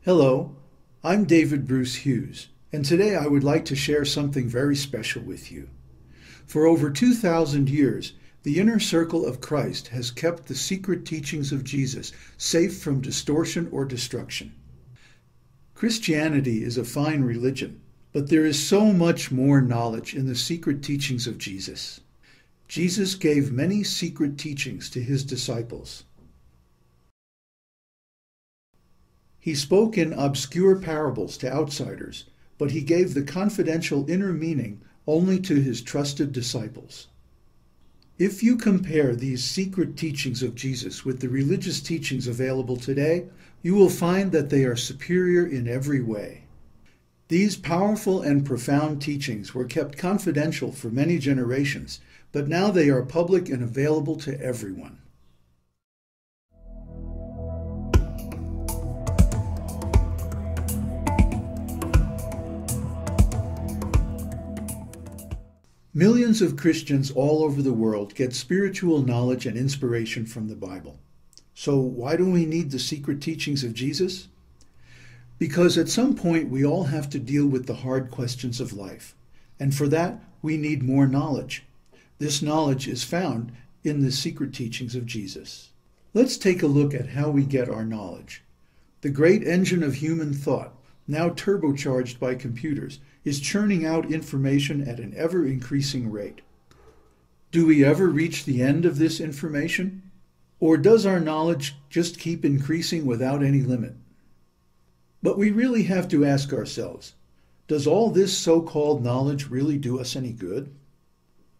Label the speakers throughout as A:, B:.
A: Hello, I'm David Bruce Hughes, and today I would like to share something very special with you. For over 2,000 years, the inner circle of Christ has kept the secret teachings of Jesus safe from distortion or destruction. Christianity is a fine religion, but there is so much more knowledge in the secret teachings of Jesus. Jesus gave many secret teachings to his disciples. He spoke in obscure parables to outsiders, but he gave the confidential inner meaning only to his trusted disciples. If you compare these secret teachings of Jesus with the religious teachings available today, you will find that they are superior in every way. These powerful and profound teachings were kept confidential for many generations, but now they are public and available to everyone. Millions of Christians all over the world get spiritual knowledge and inspiration from the Bible. So why do we need the secret teachings of Jesus? Because at some point we all have to deal with the hard questions of life, and for that we need more knowledge. This knowledge is found in the secret teachings of Jesus. Let's take a look at how we get our knowledge. The great engine of human thought, now turbocharged by computers, is churning out information at an ever-increasing rate. Do we ever reach the end of this information? Or does our knowledge just keep increasing without any limit? But we really have to ask ourselves, does all this so-called knowledge really do us any good?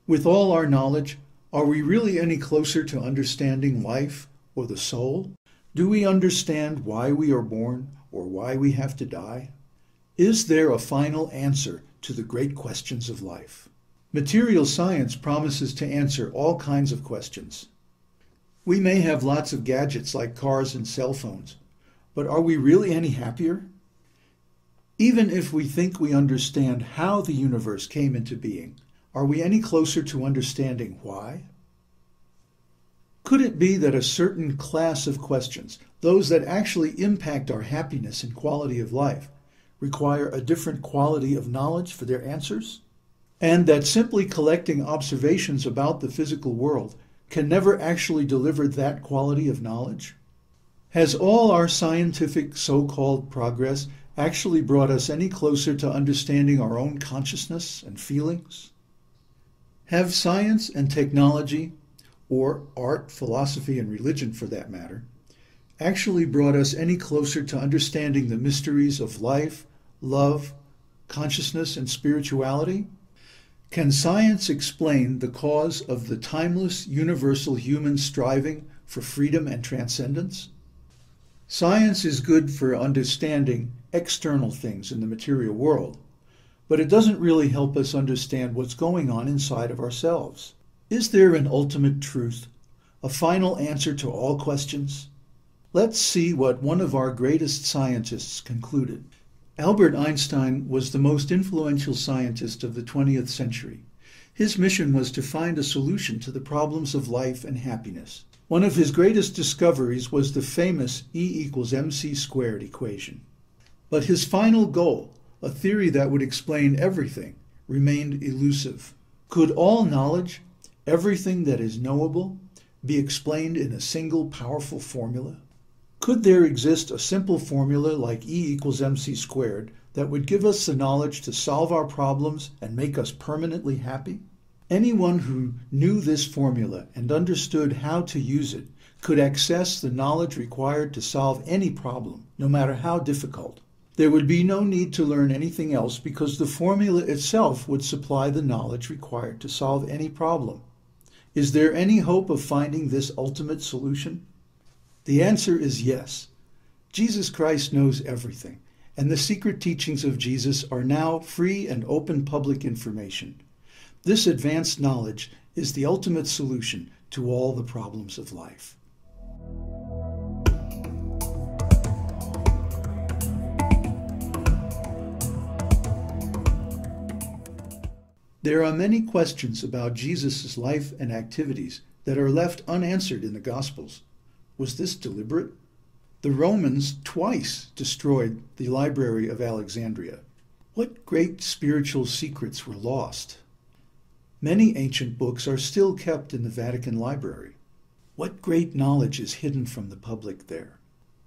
A: With all our knowledge, are we really any closer to understanding life or the soul? Do we understand why we are born or why we have to die? Is there a final answer to the great questions of life? Material science promises to answer all kinds of questions. We may have lots of gadgets like cars and cell phones, but are we really any happier? Even if we think we understand how the universe came into being, are we any closer to understanding why? Could it be that a certain class of questions, those that actually impact our happiness and quality of life, require a different quality of knowledge for their answers? And that simply collecting observations about the physical world can never actually deliver that quality of knowledge? Has all our scientific so-called progress actually brought us any closer to understanding our own consciousness and feelings? Have science and technology, or art, philosophy, and religion for that matter, actually brought us any closer to understanding the mysteries of life, love, consciousness, and spirituality? Can science explain the cause of the timeless, universal human striving for freedom and transcendence? Science is good for understanding external things in the material world, but it doesn't really help us understand what's going on inside of ourselves. Is there an ultimate truth, a final answer to all questions? Let's see what one of our greatest scientists concluded. Albert Einstein was the most influential scientist of the 20th century. His mission was to find a solution to the problems of life and happiness. One of his greatest discoveries was the famous E=mc² equation. But his final goal, a theory that would explain everything, remained elusive. Could all knowledge, everything that is knowable, be explained in a single powerful formula? Could there exist a simple formula like E=mc² that would give us the knowledge to solve our problems and make us permanently happy? Anyone who knew this formula and understood how to use it could access the knowledge required to solve any problem, no matter how difficult. There would be no need to learn anything else because the formula itself would supply the knowledge required to solve any problem. Is there any hope of finding this ultimate solution? The answer is yes. Jesus Christ knows everything, and the secret teachings of Jesus are now free and open public information. This advanced knowledge is the ultimate solution to all the problems of life. There are many questions about Jesus' life and activities that are left unanswered in the Gospels. Was this deliberate? The Romans twice destroyed the Library of Alexandria. What great spiritual secrets were lost? Many ancient books are still kept in the Vatican Library. What great knowledge is hidden from the public there?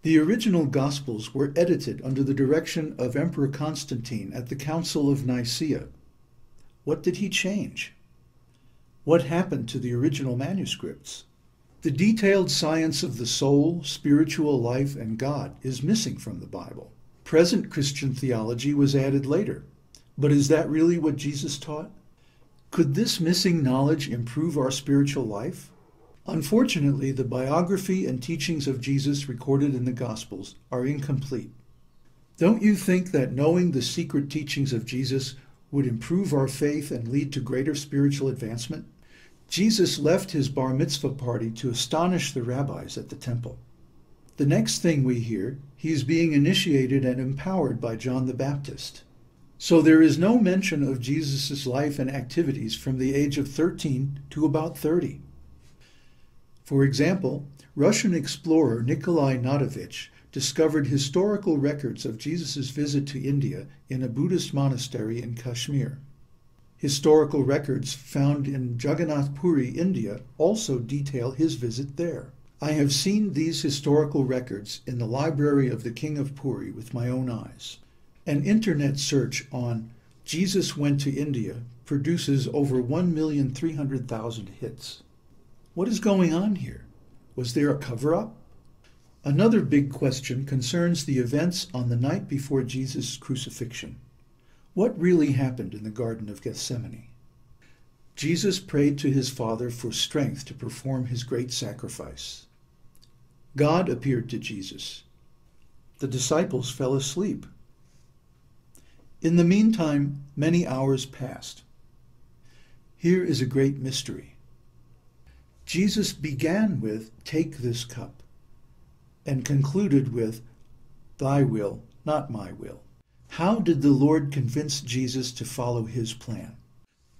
A: The original Gospels were edited under the direction of Emperor Constantine at the Council of Nicaea. What did he change? What happened to the original manuscripts? The detailed science of the soul, spiritual life, and God is missing from the Bible. Present Christian theology was added later. But is that really what Jesus taught? Could this missing knowledge improve our spiritual life? Unfortunately, the biography and teachings of Jesus recorded in the Gospels are incomplete. Don't you think that knowing the secret teachings of Jesus would improve our faith and lead to greater spiritual advancement? Jesus left his bar mitzvah party to astonish the rabbis at the temple. The next thing we hear, he is being initiated and empowered by John the Baptist. So there is no mention of Jesus' life and activities from the age of 13 to about 30. For example, Russian explorer Nikolai Nadovich discovered historical records of Jesus' visit to India in a Buddhist monastery in Kashmir. Historical records found in Jagannath Puri, India, also detail his visit there. I have seen these historical records in the library of the King of Puri with my own eyes. An internet search on Jesus went to India produces over 1,300,000 hits. What is going on here? Was there a cover-up? Another big question concerns the events on the night before Jesus' crucifixion. What really happened in the Garden of Gethsemane? Jesus prayed to his Father for strength to perform his great sacrifice. God appeared to Jesus. The disciples fell asleep. In the meantime, many hours passed. Here is a great mystery. Jesus began with, "Take this cup," and concluded with, "Thy will, not my will." How did the Lord convince Jesus to follow his plan?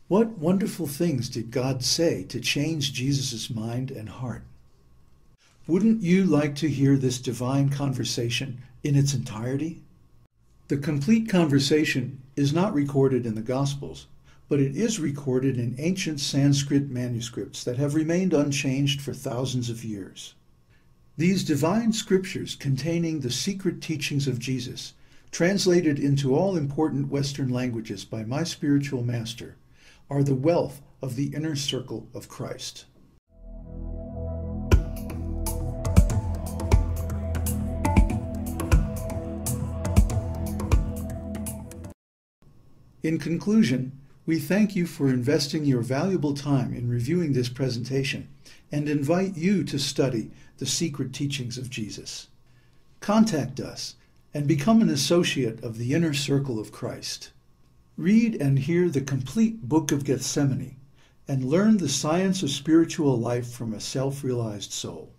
A: What wonderful things did God say to change Jesus' mind and heart? Wouldn't you like to hear this divine conversation in its entirety? The complete conversation is not recorded in the Gospels, but it is recorded in ancient Sanskrit manuscripts that have remained unchanged for thousands of years. These divine scriptures containing the secret teachings of Jesus, translated into all important Western languages by my spiritual master, are the wealth of the inner circle of Christ. In conclusion, we thank you for investing your valuable time in reviewing this presentation and invite you to study the secret teachings of Jesus. Contact us and become an associate of the inner circle of Christ. Read and hear the complete Book of Gethsemane and learn the science of spiritual life from a self-realized soul.